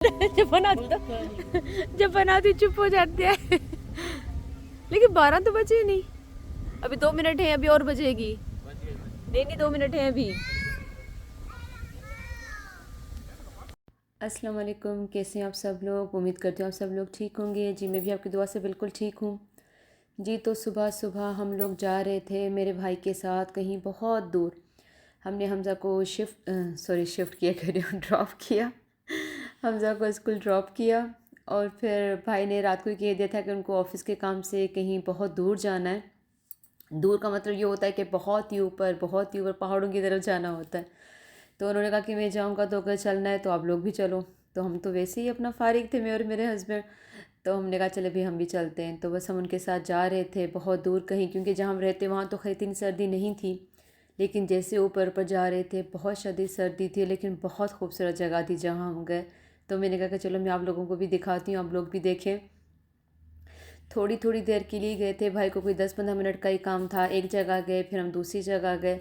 जब बनाती चुप हो जाती है। लेकिन 12 तो बजे नहीं, अभी 2 मिनट है, अभी और बजेगी। नहीं नहीं 2 मिनट है अभी। अस्सलाम वालेकुम, कैसे हैं आप सब लोग? उम्मीद करती हूँ आप सब लोग ठीक होंगे। जी मैं भी आपकी दुआ से बिल्कुल ठीक हूँ। जी तो सुबह सुबह हम लोग जा रहे थे मेरे भाई के साथ कहीं बहुत दूर। हमने हमज़ा को शिफ्ट किया कर रही हूँ ड्रॉप किया। हमज़ा को स्कूल ड्रॉप किया और फिर भाई ने रात को ही कह दिया था कि उनको ऑफ़िस के काम से कहीं बहुत दूर जाना है। दूर का मतलब ये होता है कि बहुत ही ऊपर पहाड़ों की तरफ जाना होता है। तो उन्होंने कहा कि मैं जाऊँगा तो अगर चलना है तो आप लोग भी चलो। तो हम तो वैसे ही अपना फ़ारिग थे, मैं और मेरे हस्बैंड। तो हमने कहा चले भी हम भी चलते हैं। तो बस हम उनके साथ जा रहे थे बहुत दूर कहीं, क्योंकि जहाँ हम रहते वहाँ तो खैर इतनी सर्दी नहीं थी, लेकिन जैसे ऊपर ऊपर जा रहे थे बहुत शदीद सर्दी थी, लेकिन बहुत खूबसूरत जगह थी जहाँ हम गए। तो मैंने कहा कि चलो मैं आप लोगों को भी दिखाती हूँ, आप लोग भी देखें। थोड़ी थोड़ी देर के लिए गए थे, भाई को कोई 10-15 मिनट का ही काम था। एक जगह गए, फिर हम दूसरी जगह गए।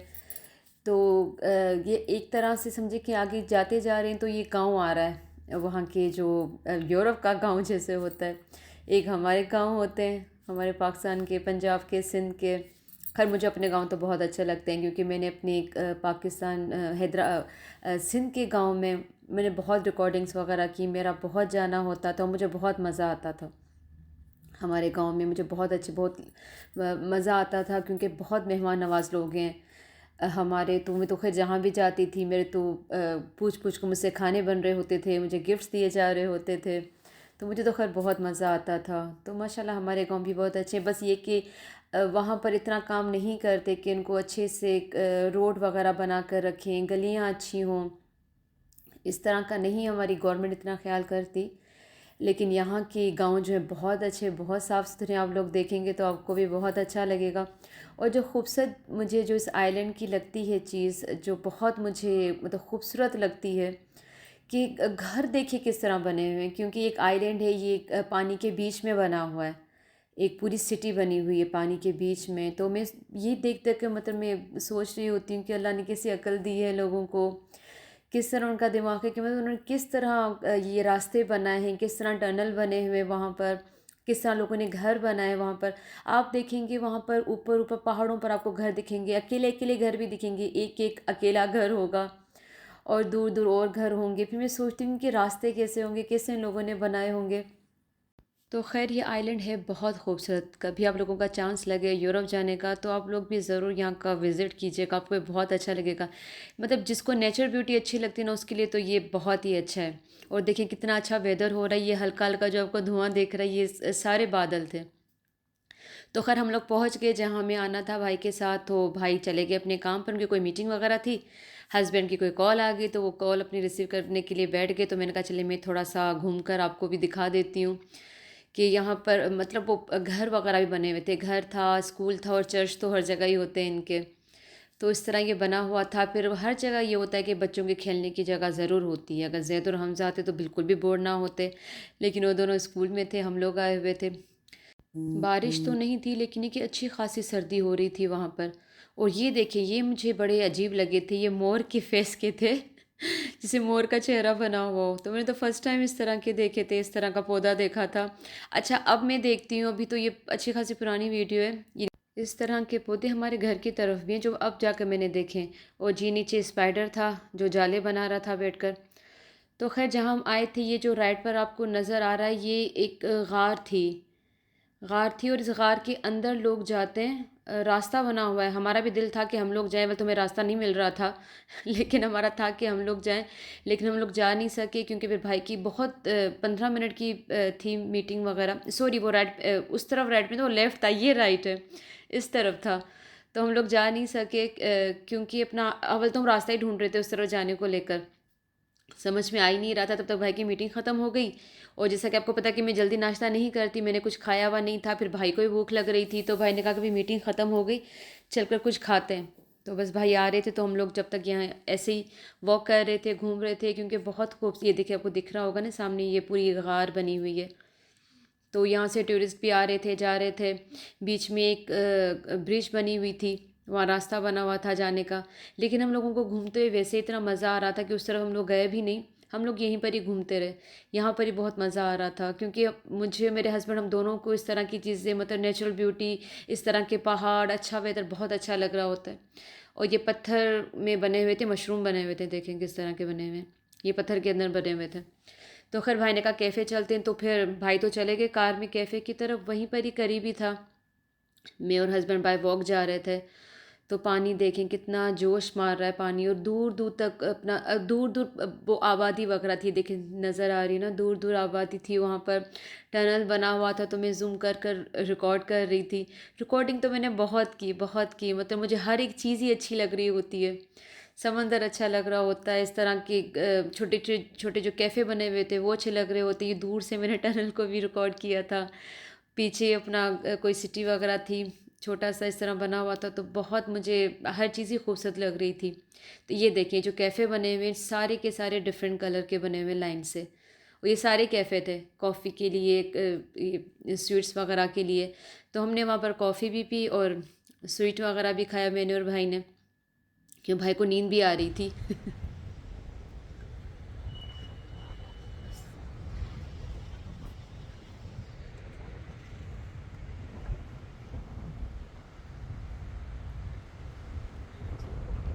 तो ये एक तरह से समझे कि आगे जाते जा रहे हैं तो ये गांव आ रहा है, वहाँ के जो यूरोप का गांव जैसे होता है। एक हमारे गांव होते हैं, हमारे पाकिस्तान के, पंजाब के, सिंध के। खैर मुझे अपने गांव तो बहुत अच्छे लगते हैं, क्योंकि मैंने अपने पाकिस्तान सिंध के गांव में मैंने बहुत रिकॉर्डिंग्स वगैरह की। मेरा बहुत जाना होता था, मुझे बहुत मज़ा आता था हमारे गांव में। मुझे बहुत मज़ा आता था, क्योंकि बहुत मेहमान नवाज़ लोग हैं हमारे। तो मैं तो खैर जहाँ भी जाती थी मेरे तो पूछ पूछ के मुझसे खाने बन रहे होते थे, मुझे गिफ्ट्स दिए जा रहे होते थे। तो मुझे तो खैर बहुत मज़ा आता था। तो माशाल्लाह हमारे गांव भी बहुत अच्छे हैं। बस ये कि वहाँ पर इतना काम नहीं करते कि उनको अच्छे से रोड वगैरह बना कर रखें, गलियाँ अच्छी हों। इस तरह का नहीं हमारी गवर्नमेंट इतना ख्याल करती। लेकिन यहाँ के गांव जो है बहुत अच्छे, बहुत साफ़ सुथरे। आप लोग देखेंगे तो आपको भी बहुत अच्छा लगेगा। और जो खूबसूरत मुझे जो इस आइलैंड की लगती है चीज़, जो बहुत मुझे मतलब खूबसूरत लगती है, कि घर देखिए किस तरह बने हुए हैं। क्योंकि एक आइलैंड है ये, पानी के बीच में बना हुआ है। एक पूरी सिटी बनी हुई है पानी के बीच में। तो मैं ये देख देख के मतलब मैं सोच रही होती हूँ कि अल्लाह ने कैसी अकल दी है लोगों को, किस तरह उनका दिमाग है, कि मतलब उन्होंने किस तरह ये रास्ते बनाए हैं, किस तरह टनल बने हुए वहाँ पर, किस तरह लोगों ने घर बनाए वहाँ पर। आप देखेंगे वहाँ पर ऊपर ऊपर पहाड़ों पर आपको घर दिखेंगे, अकेले अकेले घर भी दिखेंगे, एक एक अकेला घर होगा और दूर दूर और घर होंगे। फिर मैं सोचती हूँ कि रास्ते कैसे होंगे, कैसे इन लोगों ने बनाए होंगे। तो खैर ये आइलैंड है बहुत खूबसूरत। कभी आप लोगों का चांस लगे यूरोप जाने का तो आप लोग भी ज़रूर यहाँ का विज़िट कीजिएगा, आपको ये बहुत अच्छा लगेगा। मतलब जिसको नेचर ब्यूटी अच्छी लगती है ना, उसके लिए तो ये बहुत ही अच्छा है। और देखिए कितना अच्छा वेदर हो रहा है, ये हल्का हल्का जो आपको धुआं देख रहा है ये सारे बादल थे। तो खैर हम लोग पहुँच गए जहाँ हमें आना था भाई के साथ। तो भाई चले गए अपने काम पर, उनकी कोई मीटिंग वगैरह थी। हस्बैंड की कोई कॉल आ गई तो वो कॉल अपनी रिसीव करने के लिए बैठ गए। तो मैंने कहा चलिए मैं थोड़ा सा घूम कर आपको भी दिखा देती हूँ कि यहाँ पर मतलब वो घर वगैरह भी बने हुए थे। घर था, स्कूल था, और चर्च तो हर जगह ही होते हैं इनके। तो इस तरह ये बना हुआ था। फिर हर जगह ये होता है कि बच्चों के खेलने की जगह ज़रूर होती है। अगर जैद और हमज़ा आते तो बिल्कुल भी बोर ना होते, लेकिन वो दोनों स्कूल में थे, हम लोग आए हुए थे। बारिश तो नहीं थी, लेकिन ये कि अच्छी खासी सर्दी हो रही थी वहाँ पर। और ये देखिए ये मुझे बड़े अजीब लगे थे, ये मोर के फेस के थे। जैसे मोर का चेहरा बना हुआ हो। तो मैंने तो फर्स्ट टाइम इस तरह के देखे थे, इस तरह का पौधा देखा था। अच्छा अब मैं देखती हूँ, अभी तो ये अच्छी खासी पुरानी वीडियो है। ये इस तरह के पौधे हमारे घर की तरफ भी हैं, जो अब जाकर मैंने देखे। और जी नीचे स्पाइडर था जो जाले बना रहा था बैठकर। तो खैर जहाँ हम आए थे, ये जो राइट पर आपको नज़र आ रहा है, ये एक गार थी। और इस गार के अंदर लोग जाते हैं। रास्ता बना हुआ है। हमारा भी दिल था कि हम लोग जाएं, वह तुम्हें रास्ता नहीं मिल रहा था। लेकिन हमारा था कि हम लोग जाएं, लेकिन हम लोग जा नहीं सके, क्योंकि फिर भाई की बहुत 15 मिनट की थी मीटिंग वगैरह। सॉरी वो राइट उस तरफ राइट में तो लेफ़्ट था, ये राइट है, इस तरफ था। तो हम लोग जा नहीं सके, क्योंकि अपना अव्वल तो हम रास्ता ही ढूंढ रहे थे उस तरफ जाने को लेकर। समझ में आ ही नहीं रहा था। तब तक भाई की मीटिंग ख़त्म हो गई। और जैसा कि आपको पता है कि मैं जल्दी नाश्ता नहीं करती, मैंने कुछ खाया हुआ नहीं था। फिर भाई को भी भूख लग रही थी, तो भाई ने कहा कि भाई मीटिंग ख़त्म हो गई, चल कर कुछ खाते हैं। तो बस भाई आ रहे थे, तो हम लोग जब तक यहाँ ऐसे ही वॉक कर रहे थे, घूम रहे थे, क्योंकि बहुत खूब ये देखिए आपको दिख रहा होगा ना सामने, ये पूरी गार बनी हुई है। तो यहाँ से टूरिस्ट भी आ रहे थे, जा रहे थे। बीच में एक ब्रिज बनी हुई थी, वहाँ रास्ता बना हुआ था जाने का। लेकिन हम लोगों को घूमते हुए वैसे इतना मज़ा आ रहा था कि उस तरफ हम लोग गए भी नहीं। हम लोग यहीं पर ही घूमते रहे। यहाँ पर ही बहुत मज़ा आ रहा था, क्योंकि मुझे मेरे हस्बैंड हम दोनों को इस तरह की चीज़ें, मतलब नेचुरल ब्यूटी, इस तरह के पहाड़, अच्छा वेदर बहुत अच्छा लग रहा होता है। और ये पत्थर में बने हुए थे, मशरूम बने हुए थे, देखें किस तरह के बने हुए हैं, ये पत्थर के अंदर बने हुए थे। तो खैर भाई ने कहा कैफ़े चलते हैं, तो फिर भाई तो चले गए कार में कैफ़े की तरफ, वहीं पर ही करीब ही था। मैं और हस्बैंड बाय वॉक जा रहे थे, तो पानी देखें कितना जोश मार रहा है पानी, और दूर दूर तक अपना दूर दूर वो आबादी वगैरह थी, देखें नज़र आ रही है ना, दूर दूर आबादी थी वहाँ पर। टनल बना हुआ था, तो मैं जूम कर कर रिकॉर्ड कर रही थी। रिकॉर्डिंग तो मैंने बहुत की, मतलब मुझे हर एक चीज़ ही अच्छी लग रही होती है। समंदर अच्छा लग रहा होता है, इस तरह के छोटे छोटे जो कैफ़े बने हुए थे वो अच्छे लग रहे होते। ये दूर से मैंने टनल को भी रिकॉर्ड किया था। पीछे अपना कोई सिटी वगैरह थी, छोटा सा इस तरह बना हुआ था, तो बहुत मुझे हर चीज़ ही खूबसूरत लग रही थी। तो ये देखिए जो कैफ़े बने हुए सारे के सारे डिफरेंट कलर के बने हुए लाइन से, और ये सारे कैफ़े थे कॉफ़ी के लिए, स्वीट्स वगैरह के लिए। तो हमने वहाँ पर कॉफ़ी भी पी और स्वीट वगैरह भी खाया मैंने और भाई ने, क्यों भाई को नींद भी आ रही थी।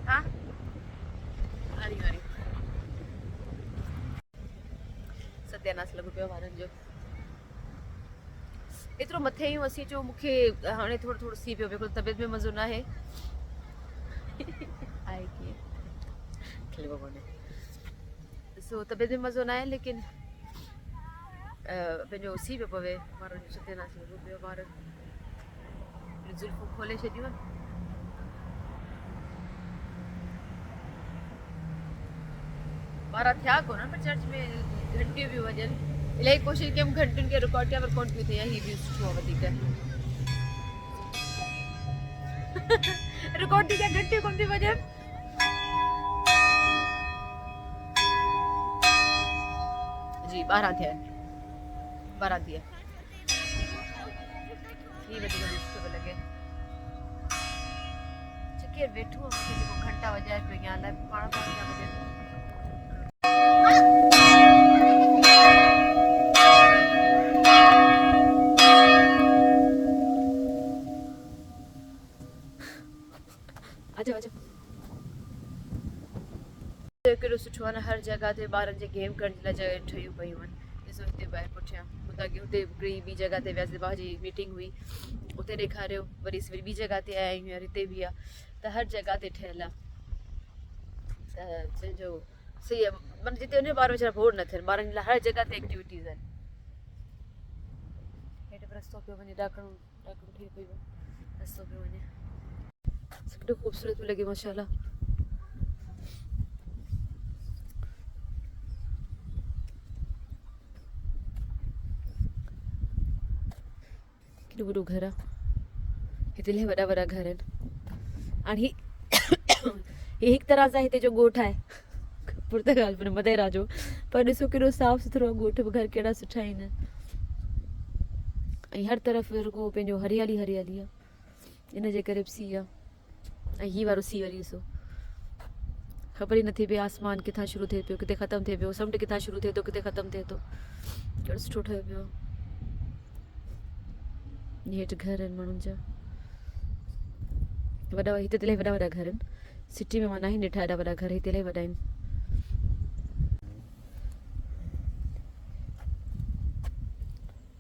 हाँ, आ रही आ रही। सत्यानाश लॻो पियो वारनि जो। एतिरो मथे आहियूं असीं जो मूंखे हाणे थोरो थोरो थी पियो, बिल्कुलु तबियत में मज़ो न आहे। आहे कीअं खिलिबो कोन्हे, सो तबियत में मज़ो न आहे, लेकिन पंहिंजो सी पियो पवे, वारनि जो सत्यानाश लॻो पियो, वार ज़ुल्फूं खोले छॾियूं आहिनि। वारा थिया कोन पर चर्च में घंटियूं पियूं वॼनि, इलाही कोशिशि कयमि घंटियुनि खे रिकॉर्ड कयां, पर कोन पियूं थिए, हीअ बि सुठो आहे वधीक। रिकॉर्ड थी कयां, घंटियूं कोन थी वॼनि। जी 12 थिया आहिनि, 12 थी विया। ही वधीक सुठो पियो लॻे। केरु वेठो आहे मूंखे जेको घंटा वॼाए पियो, या अलाए पाण पाण पिया वॼनि। अचो अचो, केॾो सुठो आहे न, हर जॻह ते ॿारनि जे गेम करण जे लाइ जॻह ठहियूं पियूं आहिनि। ॾिसो हिते ॿाहिरि पुठियां, हुतां की हुते हिकिड़ी ॿी जॻह ते वियासीं, भाउ जी मीटिंग हुई, उते ॾेखारियो, वरी ॿी जॻह ते आया आहियूं, हिते बि आहे, त हर जॻह ते ठहियलु आहे। त पंहिंजो सही आहे, माना जिते वञे ॿार वीचारा बोर न थियनि, ॿारनि लाइ हर जॻह ते एक्टिविटीज़ आहिनि। हेठि बि रस्तो पियो वञे, ॾाकणूं ॾाकणूं ठही पियो आहे, रस्तो पियो वञे, केॾो ख़ूबसूरत पियो लॻे माशाल्लाह। केॾो वॾो घर आहे, हिते इलाही वॾा वॾा घर आहिनि। हाणे ही हिकु तरह सां हिते जो ॻोठु आहे, पुर्तगाल में मदेरा जो, पर ॾिसो केॾो साफ़ु सुथिरो आहे ॻोठ बि, घर केॾा सुठा आहिनि, ऐं हर तरफ़ रुॻो पंहिंजो हरियाली हरियाली आहे, इन जे करे बि सीउ आहे। ऐं हीअ वारो सीउ वरी ॾिसो, ख़बर ई नथी पए आसमान किथां शुरू थिए पियो, किथे ख़तमु थिए पियो, समुंड किथां शुरू थिए थो, किथे ख़तमु थिए थो, केॾो सुठो ठहियो पियो आहे। हेठि घर आहिनि माण्हुनि जा, वॾा, हिते त इलाही वॾा वॾा घर आहिनि, सिटी में मां न ॾिठा एॾा वॾा घर, हिते इलाही वॾा आहिनि।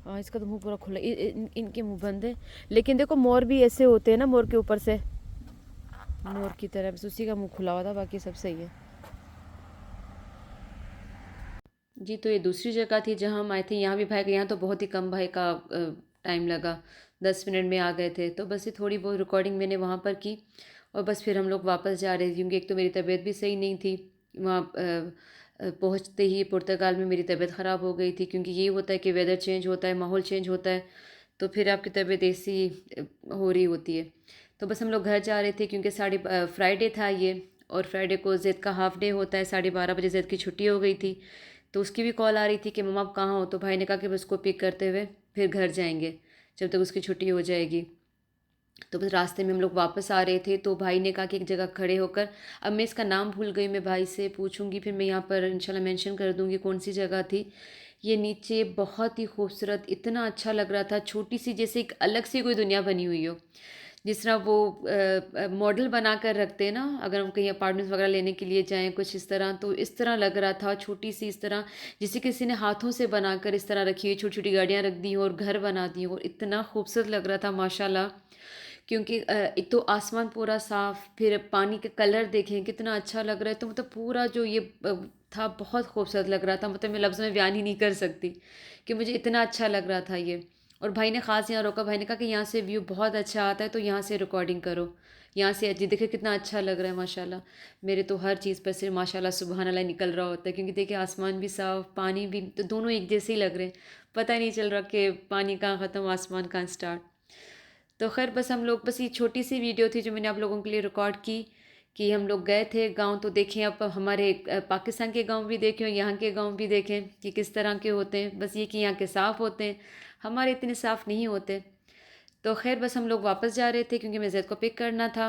हाँ इसका तो मुंह पूरा खुला, इनके मुंह बंद है, लेकिन देखो मोर भी ऐसे होते हैं ना, मोर के ऊपर से, मोर की तरह, बस उसी का मुंह खुला हुआ था, बाकी सब सही है। जी तो ये दूसरी जगह थी जहाँ हम आए थे, यहाँ भी भाई का, यहाँ तो बहुत ही कम भाई का टाइम लगा, 10 मिनट में आ गए थे। तो बस ये थोड़ी बहुत रिकॉर्डिंग मैंने वहाँ पर की, और बस फिर हम लोग वापस जा रहे थे, क्योंकि एक तो मेरी तबीयत भी सही नहीं थी। वहाँ पहुँचते ही पुर्तगाल में मेरी तबीयत ख़राब हो गई थी, क्योंकि ये होता है कि वेदर चेंज होता है, माहौल चेंज होता है, तो फिर आपकी तबीयत ऐसी हो रही होती है। तो बस हम लोग घर जा रहे थे, क्योंकि फ्राइडे था ये, और फ्राइडे को जैद का हाफ डे होता है, 12:30 बजे जैद की छुट्टी हो गई थी। तो उसकी भी कॉल आ रही थी कि मम्मा आप कहाँ हो, तो भाई ने कहा कि बस उसको पिक करते हुए फिर घर जाएंगे, जब तक उसकी छुट्टी हो जाएगी। तो बस रास्ते में हम लोग वापस आ रहे थे, तो भाई ने कहा कि एक जगह खड़े होकर, अब मैं इसका नाम भूल गई, मैं भाई से पूछूंगी, फिर मैं यहाँ पर इंशाल्लाह मेंशन कर दूंगी कौन सी जगह थी। ये नीचे बहुत ही खूबसूरत, इतना अच्छा लग रहा था, छोटी सी जैसे एक अलग सी कोई दुनिया बनी हुई हो। जिस तरह वो मॉडल बना कर रखते हैं ना, अगर हम कहीं अपार्टमेंट्स वगैरह लेने के लिए जाएं कुछ इस तरह, तो इस तरह लग रहा था, छोटी सी इस तरह जिसे किसी ने हाथों से बनाकर इस तरह रखी हुई, छोटी छोटी गाड़ियाँ रख दी हो और घर बना दी हो, इतना खूबसूरत लग रहा था माशाल्लाह। क्योंकि एक तो आसमान पूरा साफ, फिर पानी का कलर देखें कितना अच्छा लग रहा है, तो मतलब पूरा जो ये था बहुत खूबसूरत लग रहा था, मतलब मैं लफ्ज़ में बयान ही नहीं कर सकती कि मुझे इतना अच्छा लग रहा था ये। और भाई ने ख़ास यहाँ रोका, भाई ने कहा कि यहाँ से व्यू बहुत अच्छा आता है, तो यहाँ से रिकॉर्डिंग करो, यहाँ से अजी देखिए कितना अच्छा लग रहा है माशाल्लाह। मेरे तो हर चीज़ पर से माशाल्लाह सुबहान अल्लाह निकल रहा होता है, क्योंकि देखिए आसमान भी साफ़, पानी भी, तो दोनों एक जैसे ही लग रहे हैं, पता ही नहीं चल रहा कि पानी कहाँ ख़त्म आसमान कहाँ स्टार्ट। तो खैर बस हम लोग, बस ये छोटी सी वीडियो थी जो मैंने आप लोगों के लिए रिकॉर्ड की, कि हम लोग गए थे गांव, तो देखें अब हमारे पाकिस्तान के गांव भी देखें और यहाँ के गांव भी देखें कि किस तरह के होते हैं। बस ये कि यहाँ के साफ़ होते हैं, हमारे इतने साफ़ नहीं होते। तो खैर बस हम लोग वापस जा रहे थे क्योंकि मैं जैद को पिक करना था।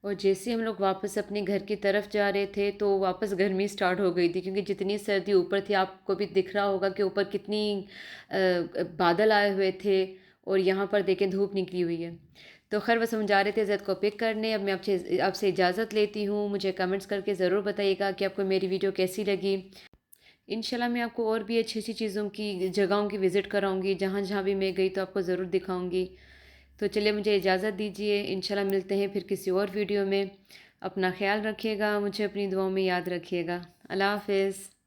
और जैसे हम लोग वापस अपने घर की तरफ जा रहे थे, तो वापस गर्मी स्टार्ट हो गई थी, क्योंकि जितनी सर्दी ऊपर थी, आपको भी दिख रहा होगा कि ऊपर कितनी बादल आए हुए थे और यहाँ पर देखें धूप निकली हुई है। तो खैर बस हम जा रहे थे जैद को पिक करने। अब मैं आपसे आपसे इजाज़त लेती हूँ। मुझे कमेंट्स करके ज़रूर बताइएगा कि आपको मेरी वीडियो कैसी लगी। इंशाल्लाह मैं आपको और भी अच्छी अच्छी चीज़ों की, जगहों की विज़िट कराऊंगी, जहाँ जहाँ भी मैं गई तो आपको ज़रूर दिखाऊंगी। तो चलिए मुझे इजाज़त दीजिए, इंशाल्लाह मिलते हैं फिर किसी और वीडियो में। अपना ख्याल रखिएगा, मुझे अपनी दुआओं में याद रखिएगा। अल्लाह हाफ़िज़।